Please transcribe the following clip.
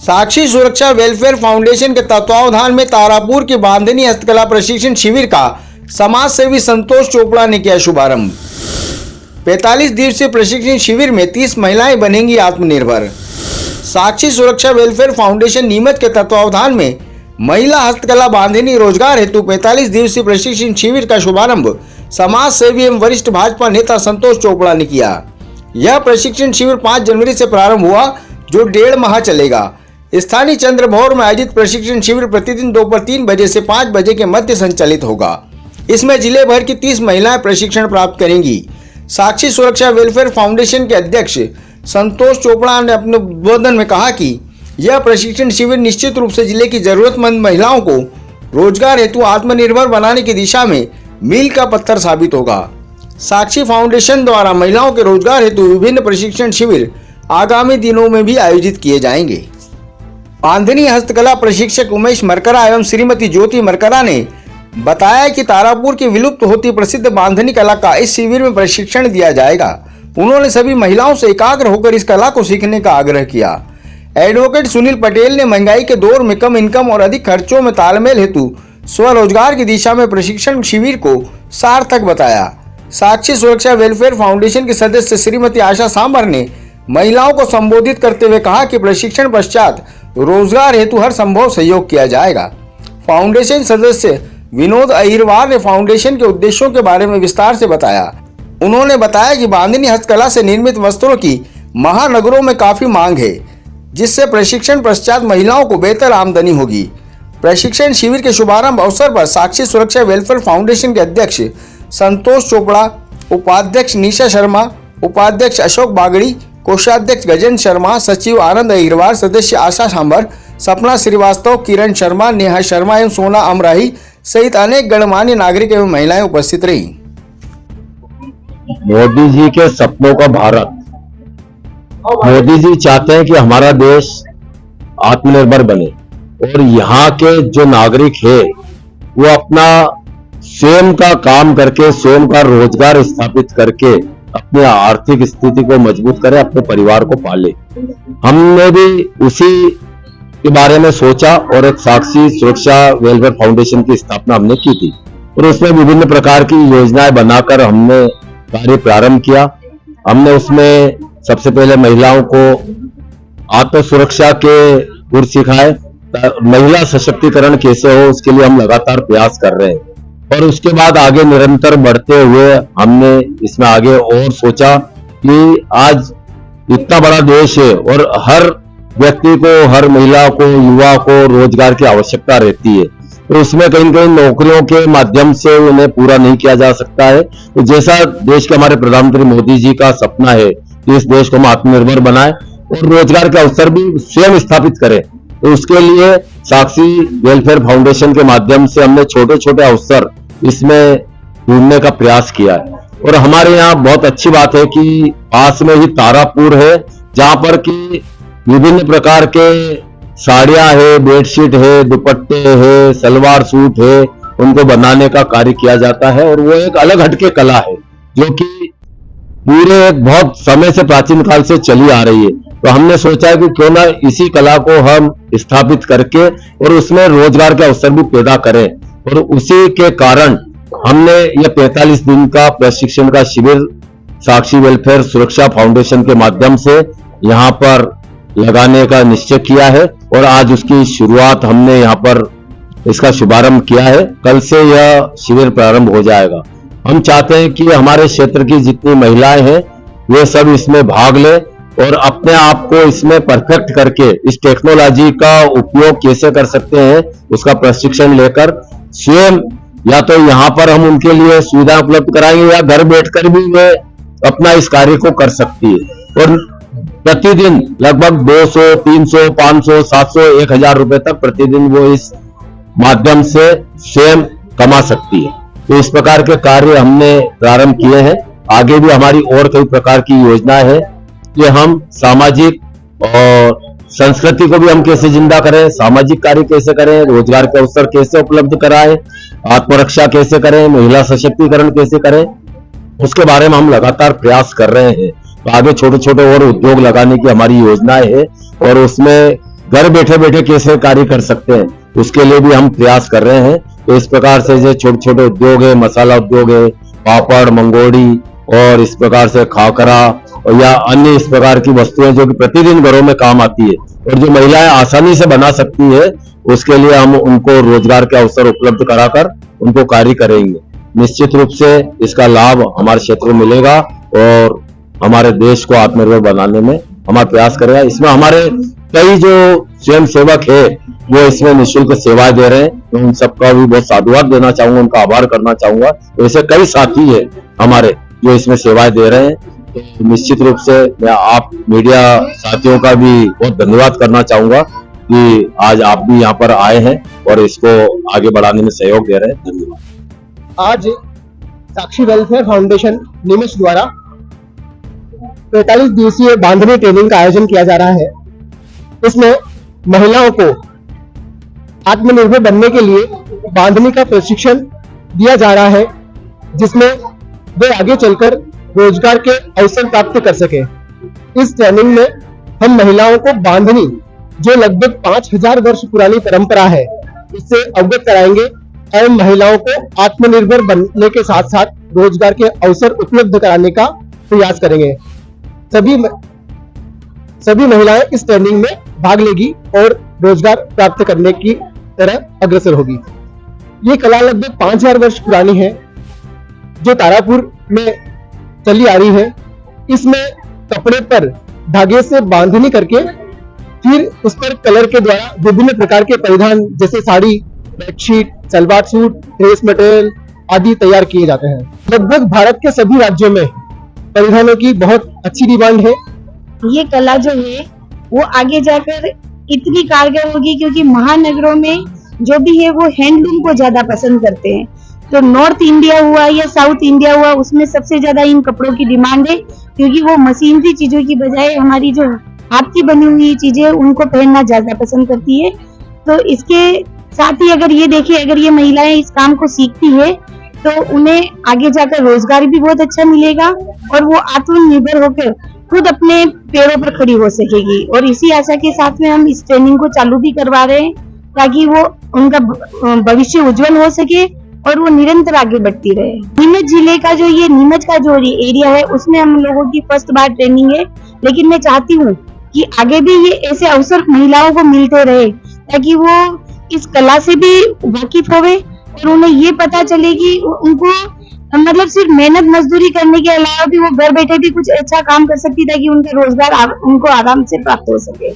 साक्षी सुरक्षा welfare foundation के तत्वावधान में तारापुर के बांधनी हस्तकला प्रशिक्षण शिविर का समाज सेवी संतोष चोपड़ा ने किया शुभारंभ। 45 दिवसीय प्रशिक्षण शिविर में 30 महिलाएं बनेंगी आत्मनिर्भर। साक्षी सुरक्षा वेलफेयर फाउंडेशन नीमच के तत्वावधान में महिला हस्तकला बांधनी रोजगार हेतु 45 दिवसीय प्रशिक्षण शिविर का शुभारंभ समाज सेवी एवं वरिष्ठ भाजपा नेता संतोष चोपड़ा ने किया। यह प्रशिक्षण शिविर 5 जनवरी से प्रारंभ हुआ, जो 1.5 माह चलेगा। स्थानीय चंद्र भवन में आयोजित प्रशिक्षण शिविर प्रतिदिन दोपहर 3 बजे से 5 बजे के मध्य संचालित होगा। इसमें जिले भर की 30 महिलाएं प्रशिक्षण प्राप्त करेंगी। साक्षी सुरक्षा वेलफेयर फाउंडेशन के अध्यक्ष संतोष चोपड़ा ने अपने उद्बोधन में कहा कि यह प्रशिक्षण शिविर निश्चित रूप से जिले की जरूरतमंद महिलाओं को रोजगार हेतु आत्मनिर्भर बनाने की दिशा में मील का पत्थर साबित होगा। साक्षी फाउंडेशन द्वारा महिलाओं के रोजगार हेतु विभिन्न प्रशिक्षण शिविर आगामी दिनों में भी आयोजित किए जाएंगे। बांधनी हस्तकला प्रशिक्षक उमेश मरकरा एवं श्रीमती ज्योति मरकरा ने बताया कि तारापुर की विलुप्त होती प्रसिद्ध बांधनी कला का इस शिविर में प्रशिक्षण दिया जाएगा। उन्होंने सभी महिलाओं से एकाग्र होकर इस कला को सीखने का आग्रह किया। एडवोकेट सुनील पटेल ने महंगाई के दौर में कम इनकम और अधिक खर्चों में तालमेल हेतु स्वरोजगार की दिशा में प्रशिक्षण शिविर को सार्थक बताया। साक्षी सुरक्षा वेलफेयर फाउंडेशन के सदस्य श्रीमती आशा सांबर ने महिलाओं को संबोधित करते हुए कहा कि प्रशिक्षण पश्चात रोजगार हेतु हर संभव सहयोग किया जाएगा। फाउंडेशन सदस्य विनोद अहिरवार ने फाउंडेशन के उद्देश्यों के बारे में विस्तार से बताया। उन्होंने बताया कि बांधनी हस्तकला से निर्मित वस्त्रों की महानगरों में काफी मांग है, जिससे प्रशिक्षण पश्चात महिलाओं को बेहतर आमदनी होगी। प्रशिक्षण शिविर के शुभारंभ अवसर पर साक्षी सुरक्षा वेलफेयर फाउंडेशन के अध्यक्ष संतोष चोपड़ा, उपाध्यक्ष निशा शर्मा, उपाध्यक्ष अशोक बागड़ी, कोषाध्यक्ष गजेंद्र शर्मा, सचिव आनंद अहिरवार, सदस्य आशा सांबर, सपना श्रीवास्तव, किरण शर्मा, नेहा शर्मा एवं सोना अमराही सहित अनेक गणमान्य नागरिक एवं महिलाएं उपस्थित रही। मोदी जी के सपनों का भारत। मोदी जी चाहते हैं कि हमारा देश आत्मनिर्भर बने और यहाँ के जो नागरिक है वो अपना स्वयं का काम करके, स्वयं का रोजगार स्थापित करके अपनी आर्थिक स्थिति को मजबूत करे, अपने परिवार को पाले। हमने भी उसी के बारे में सोचा और एक साक्षी सुरक्षा वेलफेयर फाउंडेशन की स्थापना हमने की थी और उसमें विभिन्न प्रकार की योजनाएं बनाकर हमने कार्य प्रारंभ किया। हमने उसमें सबसे पहले महिलाओं को आत्म सुरक्षा के गुर सिखाए। महिला सशक्तिकरण कैसे हो, उसके लिए हम लगातार प्रयास कर रहे हैं और उसके बाद आगे निरंतर बढ़ते हुए हमने इसमें आगे और सोचा कि आज इतना बड़ा देश है और हर व्यक्ति को, हर महिला को, युवा को रोजगार की आवश्यकता रहती है, तो उसमें कहीं न कहीं नौकरियों के माध्यम से उन्हें पूरा नहीं किया जा सकता है। तो जैसा देश के हमारे प्रधानमंत्री मोदी जी का सपना है कि इस देश को हम आत्मनिर्भर बनाएं और रोजगार के अवसर भी स्वयं स्थापित करें, तो उसके लिए साक्षी वेलफेयर फाउंडेशन के माध्यम से हमने छोटे छोटे अवसर इसमें ढूंढने का प्रयास किया है। और हमारे यहाँ बहुत अच्छी बात है कि पास में ही तारापुर है, जहां पर कि विभिन्न प्रकार के साड़ियां है, बेडशीट है, दुपट्टे है, सलवार सूट है, उनको बनाने का कार्य किया जाता है और वो एक अलग हटके कला है जो कि पूरे एक बहुत समय से, प्राचीन काल से चली आ रही है। तो हमने सोचा है कि क्यों ना इसी कला को हम स्थापित करके और उसमें रोजगार के अवसर भी पैदा करें, और उसी के कारण हमने ये 45 दिन का प्रशिक्षण का शिविर साक्षी वेलफेयर सुरक्षा फाउंडेशन के माध्यम से यहाँ पर लगाने का निश्चय किया है और आज उसकी शुरुआत हमने यहाँ पर इसका शुभारंभ किया है। कल से यह शिविर प्रारंभ हो जाएगा। हम चाहते हैं कि हमारे क्षेत्र की जितनी महिलाएं हैं वे सब इसमें भाग ले और अपने आप को इसमें परफेक्ट करके इस टेक्नोलॉजी का उपयोग कैसे कर सकते हैं उसका प्रशिक्षण लेकर स्वयं, या तो यहाँ पर हम उनके लिए सुविधा उपलब्ध कराएंगे या घर बैठकर भी वे अपना इस कार्य को कर सकती है। और प्रतिदिन लगभग 200, 300, 500, 700, 1000 रुपए तक प्रतिदिन वो इस माध्यम से स्वयं कमा सकती है। तो इस प्रकार के कार्य हमने प्रारंभ किए हैं। आगे भी हमारी और कई प्रकार की योजनाएं हैं कि हम सामाजिक और संस्कृति को भी हम कैसे जिंदा करें, सामाजिक कार्य कैसे करें, रोजगार के अवसर कैसे उपलब्ध कराएं, आत्मरक्षा कैसे करें, महिला सशक्तिकरण कैसे करें, उसके बारे में हम लगातार प्रयास कर रहे हैं। तो आगे छोटे छोटे और उद्योग लगाने की हमारी योजनाएं है और उसमें घर बैठे बैठे कैसे कार्य कर सकते हैं, उसके लिए भी हम प्रयास कर रहे हैं। तो इस प्रकार से जो छोटे छोटे उद्योग है, मसाला उद्योग है, पापड़, मंगोड़ी और इस प्रकार से खाकरा और या अन्य इस प्रकार की वस्तुएं जो कि प्रतिदिन घरों में काम आती है और जो महिलाएं आसानी से बना सकती है, उसके लिए हम उनको रोजगार के अवसर उपलब्ध कराकर उनको कार्य करेंगे। निश्चित रूप से इसका लाभ हमारे क्षेत्र में मिलेगा और हमारे देश को आत्मनिर्भर बनाने में हमारा प्रयास करेगा। इसमें हमारे कई जो स्वयं सेवक है वो इसमें निःशुल्क सेवाएं दे रहे हैं। मैं उन सबका भी बहुत साधुवाद देना चाहूंगा, उनका आभार करना चाहूंगा। ऐसे कई साथी है हमारे जो इसमें सेवाएं दे रहे हैं। तो निश्चित रूप से मैं आप मीडिया साथियों का भी बहुत धन्यवाद करना चाहूंगा कि आज आप भी यहाँ पर आए हैं और इसको आगे बढ़ाने में सहयोग दे रहे हैं। धन्यवाद। आज साक्षी वेलफेयर फाउंडेशन नीमच द्वारा 45 दिवसीय बांधनी ट्रेनिंग का आयोजन किया जा रहा है। इसमें महिलाओं को आत्मनिर्भर बनने के लिए बांधनी का प्रशिक्षण दिया जा रहा है, जिसमें वे आगे चलकर रोजगार के अवसर प्राप्त कर सके। इस ट्रेनिंग में हम महिलाओं को बांधनी, जो लगभग 5000 वर्ष पुरानी परंपरा है, इससे अवगत कराएंगे एवं महिलाओं को आत्मनिर्भर बनने के साथ साथ रोजगार के अवसर उपलब्ध कराने का प्रयास करेंगे। सभी महिलाएं इस ट्रेनिंग में भाग लेगी और रोजगार प्राप्त करने की तरह अग्रसर होगी। ये कला लगभग 5000 वर्ष पुरानी है, जो तारापुर में चली आ रही है। इसमें कपड़े पर धागे से बांधनी करके फिर उस पर कलर के द्वारा विभिन्न प्रकार के परिधान जैसे sari, bedsheet, salwar suit, dress material आदि तैयार किए जाते हैं। लगभग भारत के सभी राज्यों में परिधानों की बहुत अच्छी डिमांड है। ये कला जो है वो आगे जाकर इतनी कारगर होगी, क्योंकि महानगरों में जो भी है वो हैंडलूम को ज्यादा पसंद करते हैं। तो नॉर्थ इंडिया हुआ या साउथ इंडिया हुआ, उसमें सबसे ज्यादा इन कपड़ों की डिमांड है, क्योंकि वो मशीनरी चीजों की बजाय हमारी जो हाथ की बनी हुई चीजें उनको पहनना ज्यादा पसंद करती है। तो इसके साथ ही अगर ये देखिए, अगर ये महिलाएं इस काम को सीखती है तो उन्हें आगे जाकर रोजगार भी बहुत अच्छा मिलेगा और वो आत्मनिर्भर होकर खुद अपने पैरों पर खड़ी हो सकेगी। और इसी आशा के साथ में हम इस ट्रेनिंग को चालू भी करवा रहे हैं, ताकि वो उनका भविष्य उज्जवल हो सके और वो निरंतर आगे बढ़ती रहे। नीमच जिले का जो ये नीमच का जो एरिया है, उसमें हम लोगों की फर्स्ट बार ट्रेनिंग है, लेकिन मैं चाहती हूँ कि आगे भी ये ऐसे अवसर महिलाओं को मिलते रहे, ताकि वो इस कला से भी वाकिफ होवे और उन्हें ये पता चले कि उनको मतलब सिर्फ मेहनत मजदूरी करने के अलावा भी वो घर बैठे भी कुछ अच्छा काम कर सकती, ताकि उनका रोजगार उनको आराम से प्राप्त हो सके।